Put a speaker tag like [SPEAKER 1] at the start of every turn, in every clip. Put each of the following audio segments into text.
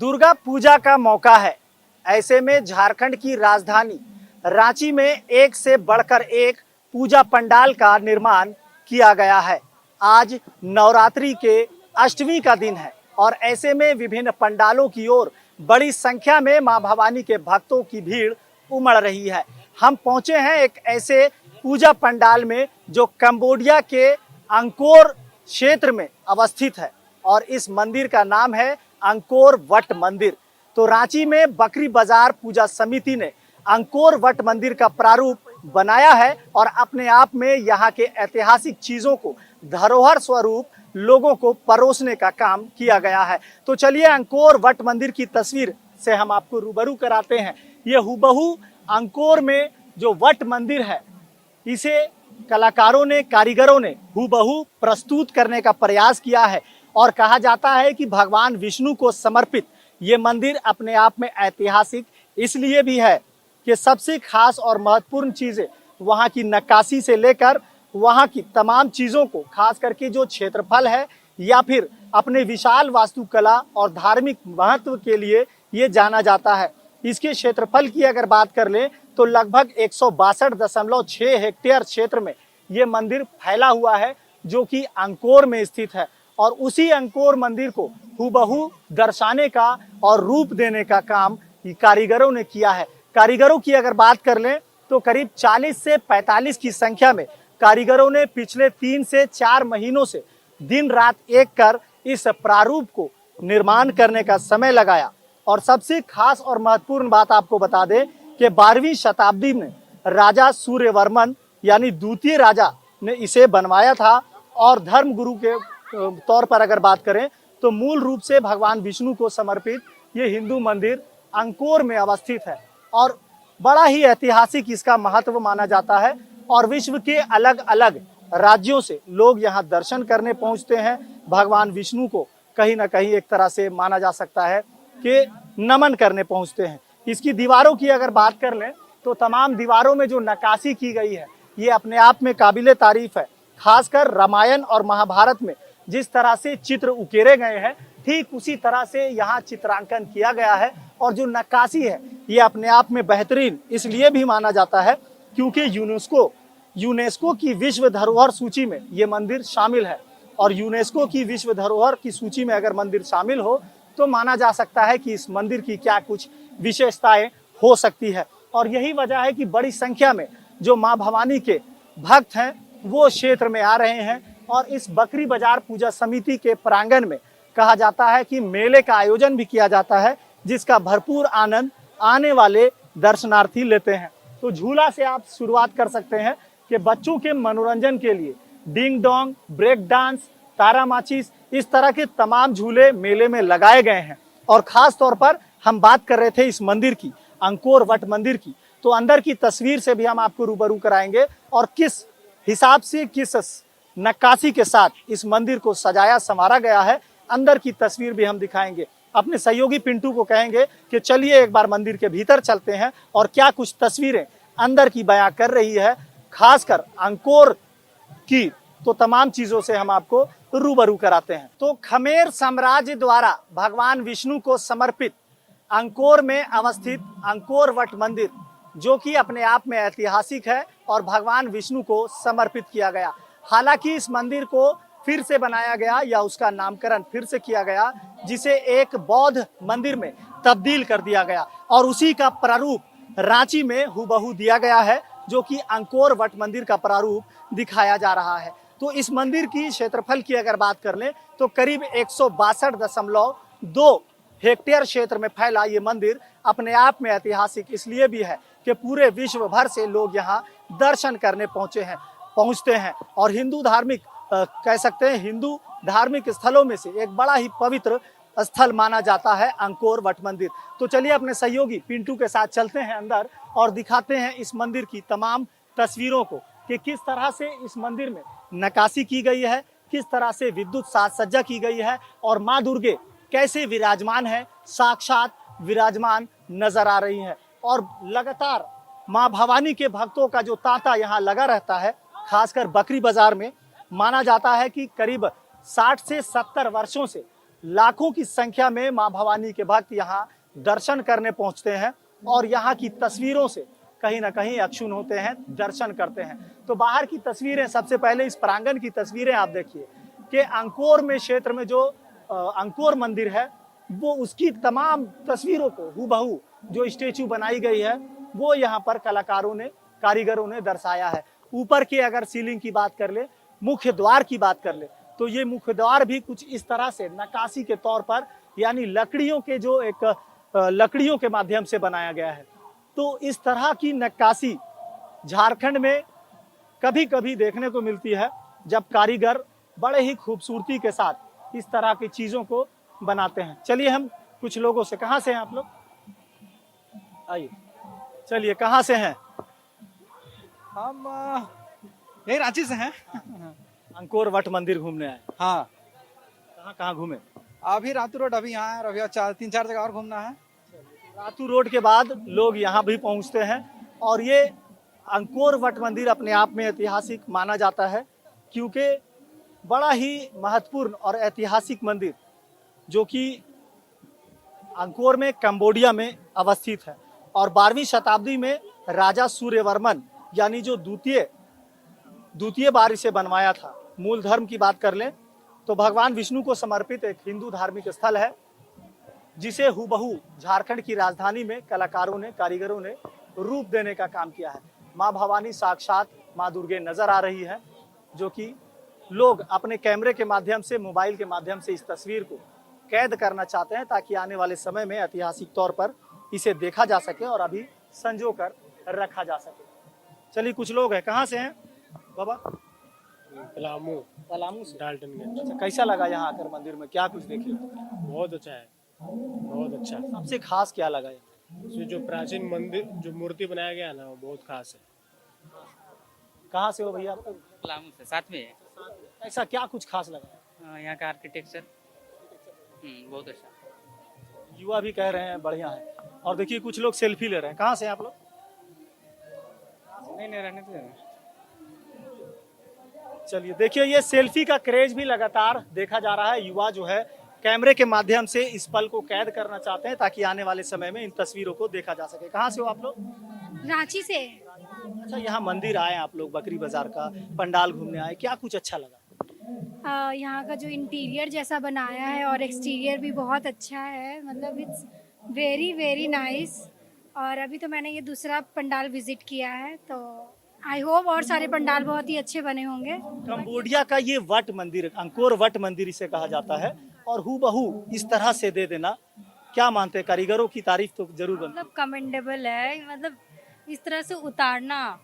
[SPEAKER 1] दुर्गा पूजा का मौका है। ऐसे में झारखंड की राजधानी रांची में एक से बढ़कर एक पूजा पंडाल का निर्माण किया गया है। आज नवरात्रि के अष्टमी का दिन है और ऐसे में विभिन्न पंडालों की ओर बड़ी संख्या में मां भवानी के भक्तों की भीड़ उमड़ रही है। हम पहुंचे हैं एक ऐसे पूजा पंडाल में जो कंबोडिया के अंकोर क्षेत्र में अवस्थित है और इस मंदिर का नाम है अंकोर वट मंदिर। तो रांची में बकरी बाजार पूजा समिति ने अंकोर वट मंदिर का प्रारूप बनाया है और अपने आप में यहाँ के ऐतिहासिक चीजों को धरोहर स्वरूप लोगों को परोसने का काम किया गया है। तो चलिए अंकोर वट मंदिर की तस्वीर से हम आपको रूबरू कराते हैं। ये हुबहू अंकोर में जो वट मंदिर है, इसे कलाकारों ने, कारीगरों ने हुबहू प्रस्तुत करने का प्रयास किया है और कहा जाता है कि भगवान विष्णु को समर्पित ये मंदिर अपने आप में ऐतिहासिक इसलिए भी है कि सबसे खास और महत्वपूर्ण चीजें वहाँ की नक्काशी से लेकर वहाँ की तमाम चीजों को, खास करके जो क्षेत्रफल है या फिर अपने विशाल वास्तुकला और धार्मिक महत्व के लिए ये जाना जाता है। इसके क्षेत्रफल की अगर बात कर लें तो लगभग 162.6 हेक्टेयर क्षेत्र में ये मंदिर फैला हुआ है जो कि अंकोर में स्थित है और उसी अंकोर मंदिर को हुबहू दर्शाने का और रूप देने का काम कारीगरों ने किया है। कारीगरों की अगर बात कर लें तो करीब 40 से 45 की संख्या में कारीगरों ने पिछले 3 से 4 महीनों से दिन रात एक कर इस प्रारूप को निर्माण करने का समय लगाया। और सबसे खास और महत्वपूर्ण बात आपको बता दें कि 12वीं शताब्दी में राजा सूर्यवर्मन यानी द्वितीय राजा ने इसे बनवाया था और धर्म गुरु के तौर पर अगर बात करें तो मूल रूप से भगवान विष्णु को समर्पित ये हिंदू मंदिर अंकोर में अवस्थित है और बड़ा ही ऐतिहासिक इसका महत्व माना जाता है और विश्व के अलग अलग राज्यों से लोग यहाँ दर्शन करने पहुँचते हैं। भगवान विष्णु को कहीं ना कहीं एक तरह से माना जा सकता है कि नमन करने पहुँचते हैं। इसकी दीवारों की अगर बात कर लें तो तमाम दीवारों में जो नक्काशी की गई है ये अपने आप में काबिले तारीफ है। खासकर रामायण और महाभारत में जिस तरह से चित्र उकेरे गए हैं ठीक उसी तरह से यहाँ चित्रांकन किया गया है और जो नक्काशी है ये अपने आप में बेहतरीन इसलिए भी माना जाता है क्योंकि यूनेस्को की विश्व धरोहर सूची में ये मंदिर शामिल है और यूनेस्को की विश्व धरोहर की सूची में अगर मंदिर शामिल हो तो माना जा सकता है कि इस मंदिर की क्या कुछ विशेषताएं हो सकती है। और यही वजह है कि बड़ी संख्या में जो मां भवानी के भक्त हैं वो क्षेत्र में आ रहे हैं और इस बकरी बाजार पूजा समिति के प्रांगण में कहा जाता है कि मेले का आयोजन भी किया जाता है जिसका भरपूर आनंद आने वाले दर्शनार्थी लेते हैं। तो झूला से आप शुरुआत कर सकते हैं कि बच्चों के मनोरंजन के लिए डिंग डोंग, ब्रेक डांस, तारा माचिस, इस तरह के तमाम झूले मेले में लगाए गए हैं। और खास तौर पर हम बात कर रहे थे इस मंदिर की, अंकोर वट मंदिर की, तो अंदर की तस्वीर से भी हम आपको रूबरू कराएंगे और किस हिसाब से, किस नक्काशी के साथ इस मंदिर को सजाया संवारा गया है, अंदर की तस्वीर भी हम दिखाएंगे। अपने सहयोगी पिंटू को कहेंगे कि चलिए एक बार मंदिर के भीतर चलते हैं और क्या कुछ तस्वीरें अंदर की बयां कर रही है, खासकर अंकोर की, तो तमाम चीजों से हम आपको रूबरू कराते हैं। तो खमेर साम्राज्य द्वारा भगवान विष्णु को समर्पित अंकोर में अवस्थित अंकोर वट मंदिर जो कि अपने आप में ऐतिहासिक है और भगवान विष्णु को समर्पित किया गया। हालांकि इस मंदिर को फिर से बनाया गया या उसका नामकरण फिर से किया गया जिसे एक बौद्ध मंदिर में तब्दील कर दिया गया और उसी का प्रारूप रांची में हुबहू दिया गया है जो कि अंकोर वट मंदिर का प्रारूप दिखाया जा रहा है। तो इस मंदिर की क्षेत्रफल की अगर बात कर लें तो करीब 162.2 हेक्टेयर क्षेत्र में फैला ये मंदिर अपने आप में ऐतिहासिक इसलिए भी है कि पूरे विश्व भर से लोग यहाँ दर्शन करने पहुँचते हैं और हिंदू धार्मिक कह सकते हैं हिंदू धार्मिक स्थलों में से एक बड़ा ही पवित्र स्थल माना जाता है अंकोर वट मंदिर। तो चलिए अपने सहयोगी पिंटू के साथ चलते हैं अंदर और दिखाते हैं इस मंदिर की तमाम तस्वीरों को कि किस तरह से इस मंदिर में नक्काशी की गई है, किस तरह से विद्युत साज सज्जा की गई है और माँ दुर्गे कैसे विराजमान है, साक्षात विराजमान नजर आ रही है। और लगातार माँ भवानी के भक्तों का जो तांता यहाँ लगा रहता है, खासकर बकरी बाजार में माना जाता है कि करीब 60 से 70 वर्षों से लाखों की संख्या में मां भवानी के भक्त यहाँ दर्शन करने पहुंचते हैं और यहाँ की तस्वीरों से कहीं ना कहीं अक्षुण होते हैं, दर्शन करते हैं। तो बाहर की तस्वीरें, सबसे पहले इस प्रांगण की तस्वीरें आप देखिए कि अंकोर में क्षेत्र में जो अंकोर मंदिर है, वो उसकी तमाम तस्वीरों को हूबहू जो स्टेचू बनाई गई है वो यहाँ पर कलाकारों ने, कारीगरों ने दर्शाया है। ऊपर की अगर सीलिंग की बात कर ले, मुख्य द्वार की बात कर ले, तो ये मुख्य द्वार भी कुछ इस तरह से नक्काशी के तौर पर, यानी लकड़ियों के जो एक लकड़ियों के माध्यम से बनाया गया है। तो इस तरह की नक्काशी झारखंड में कभी कभी देखने को मिलती है, जब कारीगर बड़े ही खूबसूरती के साथ इस तरह की चीजों को बनाते हैं। चलिए हम कुछ लोगों से, कहाँ से हैं आप लोग? आइए, चलिए, कहाँ से हैं?
[SPEAKER 2] हम यही रांची से हैं।
[SPEAKER 1] अंकोर वट मंदिर घूमने आए।
[SPEAKER 2] हाँ,
[SPEAKER 1] कहाँ कहाँ घूमे?
[SPEAKER 2] अभी रातू रोड अभी यहाँ है, अभी 3-4 जगह और घूमना है।
[SPEAKER 1] रातू रोड के बाद लोग यहाँ भी पहुँचते हैं और ये अंकोर वट मंदिर अपने आप में ऐतिहासिक माना जाता है, क्योंकि बड़ा ही महत्वपूर्ण और ऐतिहासिक मंदिर जो कि अंकोर में, कंबोडिया में अवस्थित है और 12वीं शताब्दी में राजा सूर्यवर्मन, यानी जो द्वितीय बार इसे बनवाया था। मूल धर्म की बात कर लें तो भगवान विष्णु को समर्पित एक हिंदू धार्मिक स्थल है, जिसे हूबहू झारखंड की राजधानी में कलाकारों ने, कारीगरों ने रूप देने का काम किया है। मां भवानी साक्षात मां दुर्गे नजर आ रही है, जो कि लोग अपने कैमरे के माध्यम से, मोबाइल के माध्यम से इस तस्वीर को कैद करना चाहते हैं, ताकि आने वाले समय में ऐतिहासिक तौर पर इसे देखा जा सके और अभी संजो कर रखा जा सके। चलिए, कुछ लोग हैं। कहाँ से हैं बाबा? पलामू से।
[SPEAKER 3] डाल्टनगंज।
[SPEAKER 1] अच्छा, कैसा लगा यहाँ आकर मंदिर में? क्या कुछ देखे?
[SPEAKER 3] बहुत अच्छा है, बहुत अच्छा।
[SPEAKER 1] सबसे खास क्या लगा यहाँ?
[SPEAKER 3] इसमें जो प्राचीन मंदिर, जो मूर्ति बनाया गया है ना, वो बहुत खास है।
[SPEAKER 1] कहाँ से हो भैया?
[SPEAKER 4] पलामू से, साथ में है।
[SPEAKER 1] ऐसा क्या कुछ खास लगा?
[SPEAKER 4] यहाँ का आर्किटेक्चर बहुत अच्छा।
[SPEAKER 1] युवा भी कह रहे हैं बढ़िया है। और देखिए, कुछ लोग सेल्फी ले रहे हैं। कहाँ से हैं आप लोग?
[SPEAKER 4] नहीं रहने तो
[SPEAKER 1] चलिए, देखिए, ये सेल्फी का क्रेज भी लगातार देखा जा रहा है। युवा जो है कैमरे के माध्यम से इस पल को कैद करना चाहते हैं, ताकि आने वाले समय में इन तस्वीरों को देखा जा सके। कहाँ से हो आप लोग?
[SPEAKER 5] रांची से।
[SPEAKER 1] अच्छा, यहाँ मंदिर आए आप लोग, बकरी बाजार का पंडाल घूमने आए, क्या कुछ अच्छा लगा?
[SPEAKER 5] यहाँ का जो इंटीरियर जैसा बनाया है और एक्सटीरियर भी बहुत अच्छा है, मतलब इट्स वेरी वेरी नाइस। और अभी तो मैंने ये दूसरा पंडाल विजिट किया है, तो आई होप और सारे पंडाल बहुत ही अच्छे बने होंगे।
[SPEAKER 1] कंबोडिया का ये वट मंदिर, अंकोर वट मंदिर इसे कहा जाता है, और हूबहू इस तरह से दे देना, क्या मानते हैं? कारीगरों की तारीफ तो जरूर बनती है।
[SPEAKER 5] मतलब कमेंडेबल है, मतलब इस तरह से उतारना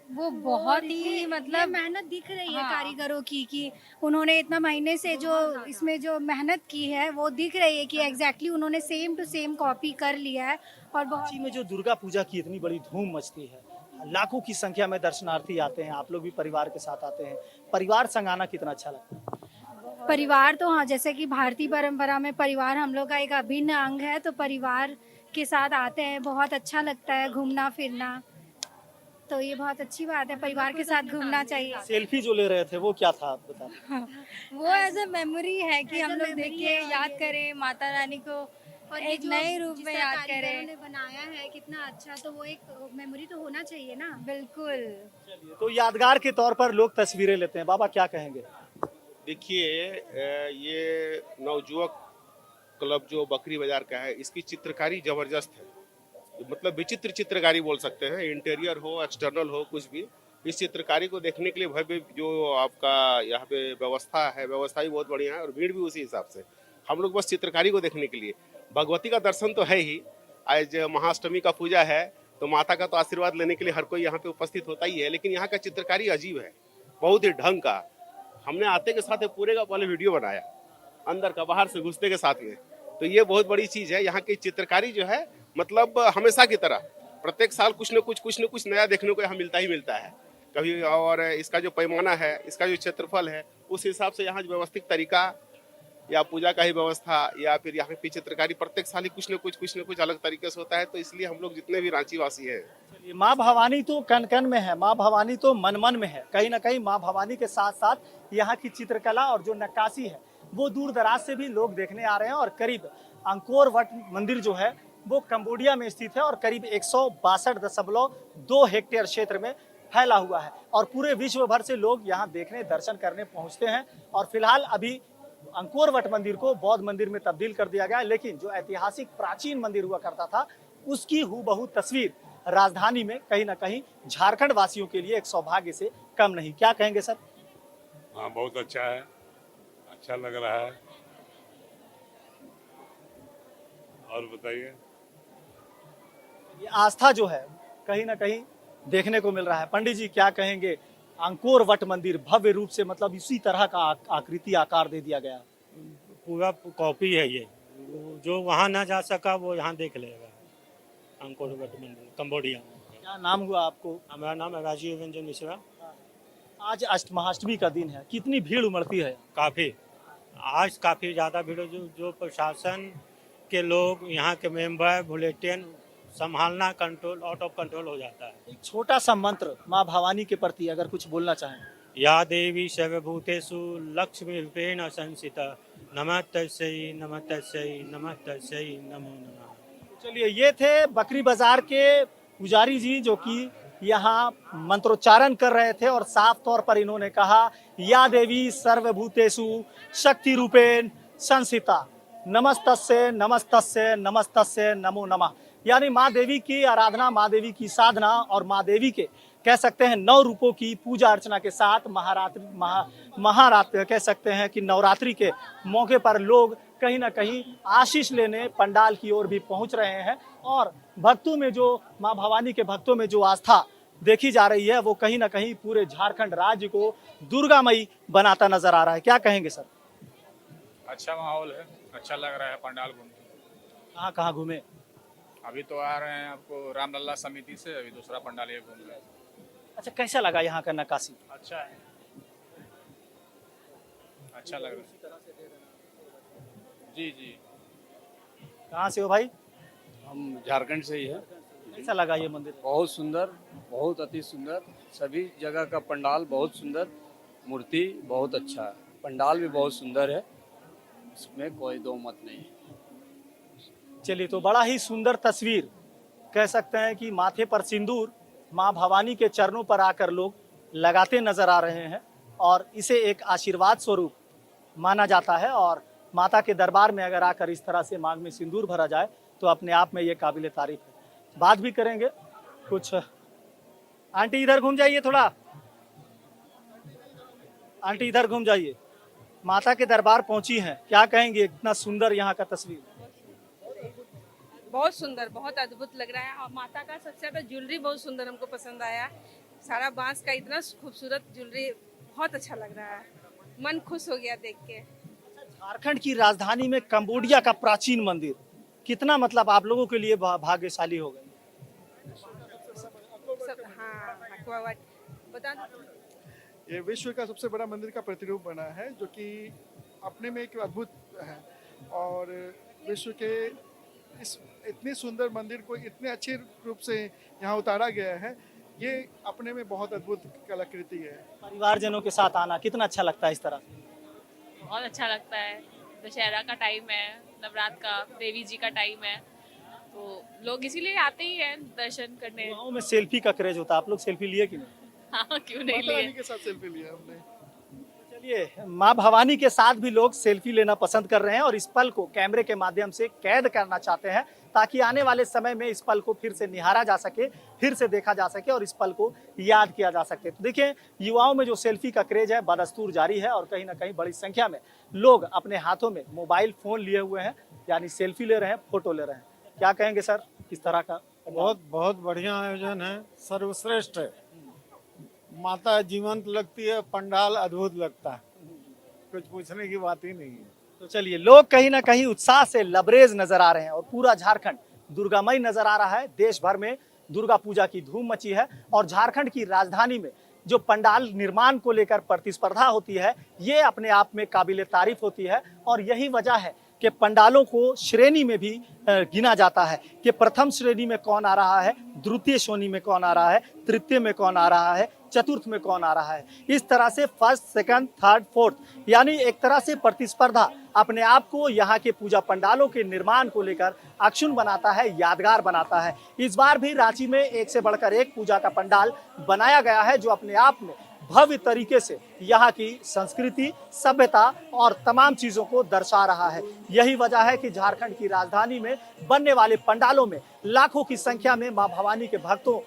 [SPEAKER 5] वो बहुत ही, मतलब मेहनत दिख रही है कारीगरों की, कि उन्होंने इतना महीने से जो इसमें जो मेहनत की है वो दिख रही है कि एग्जैक्टली उन्होंने सेम टू सेम कॉपी कर लिया है। और बहुत
[SPEAKER 1] रांची में जो दुर्गा पूजा की इतनी बड़ी धूम मचती है, लाखों की संख्या में दर्शनार्थी आते हैं, आप लोग भी परिवार के साथ आते हैं, परिवार संग आना कितना अच्छा लगता है?
[SPEAKER 5] परिवार तो हाँ, जैसे कि भारतीय परंपरा में परिवार हम लोग का एक अभिन्न अंग है, तो परिवार के साथ आते हैं, बहुत अच्छा लगता है घूमना फिरना, तो ये बहुत अच्छी बात है, परिवार के साथ घूमना चाहिए।
[SPEAKER 1] सेल्फी जो ले रहे थे वो क्या था, आप बता?
[SPEAKER 5] वो एज ए मेमोरी है कि हम लोग देख के याद करें माता रानी को और एक नए रूप में याद करें। बनाया है कितना अच्छा, तो वो एक मेमोरी तो होना चाहिए ना। बिल्कुल।
[SPEAKER 1] तो यादगार के तौर पर लोग तस्वीरें लेते हैं। बाबा क्या कहेंगे?
[SPEAKER 6] देखिए, ये नवजुवक क्लब जो बकरी बाजार का है, इसकी चित्रकारी जबरदस्त है, मतलब विचित्र चित्रकारी बोल सकते हैं। इंटीरियर हो, एक्सटर्नल हो, कुछ भी, इस चित्रकारी को देखने के लिए भव्य जो आपका यहाँ पे व्यवस्था है, व्यवस्था भी बहुत बढ़िया है और भीड़ भी उसी हिसाब से। हम लोग बस चित्रकारी को देखने के लिए, भगवती का दर्शन तो है ही, आज महाअष्टमी का पूजा है तो माता का तो आशीर्वाद लेने के लिए हर कोई यहाँ पे उपस्थित होता ही है, लेकिन यहाँ का चित्रकारी अजीब है, बहुत ही ढंग का। हमने आते के साथ पूरे का पहले वीडियो बनाया, अंदर का, बाहर से घुसते के साथ में, तो ये बहुत बड़ी चीज है। यहाँ की चित्रकारी जो है, मतलब हमेशा की तरह प्रत्येक साल कुछ न कुछ नया देखने को यहाँ मिलता ही मिलता है कभी। और इसका जो पैमाना है, इसका जो क्षेत्रफल है, उस हिसाब से यहाँ व्यवस्थित तरीका या पूजा का ही व्यवस्था या फिर यहाँ की चित्रकारी प्रत्येक साल ही कुछ न कुछ अलग तरीके से होता है। तो इसलिए हम लोग जितने भी रांची वासी हैं,
[SPEAKER 1] माँ भवानी तो कण कण में है, माँ भवानी तो मन मन में है। कहीं ना कहीं माँ भवानी के साथ साथ यहाँ की चित्रकला और जो नक्काशी है वो दूर दराज से भी लोग देखने आ रहे हैं। और करीब अंकोर वट मंदिर जो है वो कंबोडिया में स्थित है और करीब 162.2 हेक्टेयर क्षेत्र में फैला हुआ है और पूरे विश्व भर से लोग यहाँ देखने दर्शन करने पहुँचते हैं। और फिलहाल अभी अंकोर वट मंदिर को बौद्ध मंदिर में तब्दील कर दिया गया है, लेकिन जो ऐतिहासिक प्राचीन मंदिर हुआ करता था उसकी हूबहू तस्वीर राजधानी में कहीं ना कहीं झारखंड वासियों के लिए एक सौभाग्य से कम नहीं। क्या कहेंगे सर?
[SPEAKER 7] हाँ, बहुत अच्छा है, अच्छा लग रहा है। और बताइए।
[SPEAKER 1] ये आस्था जो है कहीं ना कहीं देखने को मिल रहा है। पंडित जी क्या कहेंगे? अंकोर वट मंदिर भव्य रूप से मतलब इसी तरह का आकृति आकार दे दिया गया।
[SPEAKER 8] पूरा कॉपी है ये, जो वहाँ ना जा सका वो यहाँ देख लेगा। अंकोर वट मंदिर कंबोडिया में।
[SPEAKER 1] क्या नाम हुआ आपको?
[SPEAKER 8] हमारा नाम है राजीव रंजन मिश्रा।
[SPEAKER 1] आज महाअष्टमी का दिन है, कितनी भीड़ उमड़ती है?
[SPEAKER 8] काफ़ी, आज काफ़ी ज़्यादा भीड़। जो प्रशासन के लोग, यहाँ के मेंबर, बुलेटिन संभालना कंट्रोल आउट ऑफ कंट्रोल हो जाता है।
[SPEAKER 1] एक छोटा सा मंत्र माँ भवानी के प्रति अगर कुछ बोलना चाहें।
[SPEAKER 8] या देवी सर्वभूतेषु लक्ष्मी रूपेण संस्थिता नमः तस्यै नमः तस्यै नमः तस्यै नमो नमः।
[SPEAKER 1] चलिए, ये थे बकरी बाजार के पुजारी जी जो कि यहाँ मंत्रोच्चारण कर रहे थे और साफ तौर पर इन्होंने कहा या देवी सर्वभूतेषु शक्ति रूपेण संस्थिता नमस्तस्यै नमस्तस्यै नमस्तस्यै नमो नमः। यानी माँ देवी की आराधना, माँ देवी की साधना और माँ देवी के कह सकते हैं 9 रूपों की पूजा अर्चना के साथ महारात्रि कह सकते हैं कि नवरात्रि के मौके पर लोग कहीं ना कहीं आशीष लेने पंडाल की ओर भी पहुंच रहे हैं। और भक्तों में जो माँ भवानी के भक्तों में जो आस्था देखी जा रही है वो कहीं ना कहीं पूरे झारखंड राज्य को दुर्गामयी बनाता नजर आ रहा है। क्या कहेंगे सर?
[SPEAKER 9] अच्छा माहौल है, अच्छा लग रहा है पंडाल घूम के।
[SPEAKER 1] कहाँ घूमे?
[SPEAKER 9] अभी तो आ रहे हैं आपको रामलला समिति से, अभी दूसरा पंडाल ये घूम रहे हैं।
[SPEAKER 1] अच्छा, कैसा लगा यहाँ का नक्काशी?
[SPEAKER 9] अच्छा है, अच्छा लग रहा है। जी जी।
[SPEAKER 1] कहाँ से हो भाई?
[SPEAKER 10] हम झारखंड से ही है।
[SPEAKER 1] कैसा लगा ये मंदिर?
[SPEAKER 10] बहुत सुंदर, बहुत अति सुंदर। सभी जगह का पंडाल बहुत सुंदर, मूर्ति बहुत अच्छा है, पंडाल भी बहुत सुंदर है, इसमें कोई दो मत नहीं है।
[SPEAKER 1] चलिए, तो बड़ा ही सुंदर तस्वीर कह सकते हैं कि माथे पर सिंदूर माँ भवानी के चरणों पर आकर लोग लगाते नजर आ रहे हैं और इसे एक आशीर्वाद स्वरूप माना जाता है। और माता के दरबार में अगर आकर इस तरह से मांग में सिंदूर भरा जाए तो अपने आप में ये काबिल तारीफ है। बात भी करेंगे कुछ। आंटी इधर घूम जाइए थोड़ा, आंटी इधर घूम जाइए। माता के दरबार पहुंची हैं, क्या कहेंगे? इतना सुंदर यहाँ का तस्वीर।
[SPEAKER 11] बहुत सुंदर, बहुत अद्भुत लग रहा है। और माता का सबसे ज्यादा ज्वेलरी बहुत सुंदर हमको पसंद आया। सारा बांस का इतना खूबसूरत ज्वेलरी, बहुत अच्छा लग रहा है, मन खुश हो गया देख के।
[SPEAKER 1] झारखंड की राजधानी में कंबोडिया का प्राचीन मंदिर कितना मतलब आप लोगों के लिए भाग्यशाली हो गए।
[SPEAKER 11] हाँ, बता दो।
[SPEAKER 12] ये विश्व का सबसे बड़ा मंदिर का प्रतिरूप बना है जो कि अपने में एक अद्भुत है। और विश्व के इस इतने सुंदर मंदिर को इतने अच्छे रूप से यहाँ उतारा गया है, ये अपने में बहुत अद्भुत कलाकृति है।
[SPEAKER 1] परिवारजनों के साथ आना कितना अच्छा लगता है इस तरह?
[SPEAKER 13] बहुत अच्छा लगता है। दशहरा का टाइम है, नवरात्र का, देवी जी का टाइम है, तो लोग इसीलिए आते ही हैं दर्शन करने।
[SPEAKER 1] गाँव में सेल्फी का क्रेज होता है, आप लोग सेल्फी लिए कि नहीं?
[SPEAKER 13] हाँ, क्यों नहीं लिए?
[SPEAKER 12] माता रानी के साथ सेल्फी लिया हमने।
[SPEAKER 1] चलिए, माँ भवानी के साथ भी लोग सेल्फी लेना पसंद कर रहे हैं और इस पल को कैमरे के माध्यम से कैद करना चाहते हैं ताकि आने वाले समय में इस पल को फिर से निहारा जा सके, फिर से देखा जा सके और इस पल को याद किया जा सके। तो देखिए, युवाओं में जो सेल्फी का क्रेज है बदस्तूर जारी है और कहीं ना कहीं बड़ी संख्या में लोग अपने हाथों में मोबाइल फोन लिए हुए हैं, यानी सेल्फी ले रहे हैं, फोटो ले रहे हैं। क्या कहेंगे सर किस तरह का?
[SPEAKER 14] बहुत बढ़िया आयोजन है, सर्वश्रेष्ठ है। माता जीवंत लगती है, पंडाल अद्भुत लगता है, कुछ पूछने की बात ही नहीं है।
[SPEAKER 1] तो चलिए, लोग कहीं ना कहीं उत्साह से लबरेज नजर आ रहे हैं और पूरा झारखंड दुर्गामय नजर आ रहा है। देश भर में दुर्गा पूजा की धूम मची है और झारखंड की राजधानी में जो पंडाल निर्माण को लेकर प्रतिस्पर्धा होती है ये अपने आप में काबिले तारीफ होती है। और यही वजह है के पंडालों को श्रेणी में भी गिना जाता है कि प्रथम श्रेणी में कौन आ रहा है, द्वितीय श्रेणी में कौन आ रहा है, तृतीय में कौन आ रहा है, चतुर्थ में कौन आ रहा है। इस तरह से फर्स्ट, सेकंड, थर्ड, फोर्थ, यानी एक तरह से प्रतिस्पर्धा अपने आप को यहाँ के पूजा पंडालों के निर्माण को लेकर अक्षुण्ण बनाता है, यादगार बनाता है। इस बार भी रांची में एक से बढ़कर एक पूजा का पंडाल बनाया गया है, जो अपने आप में भव्य तरीके से यहाँ की संस्कृति, सभ्यता और तमाम चीजों को दर्शा रहा है। यही वजह है कि झारखंड की राजधानी में बनने वाले पंडालों में लाखों की संख्या में मां भवानी के भक्तों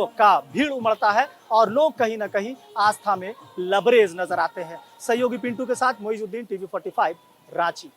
[SPEAKER 1] का भीड़ उमड़ता है और लोग कहीं ना कहीं आस्था में लबरेज नजर आते हैं। सहयोगी पिंटू के साथ मोइजुद्दीन, TV 45, रांची।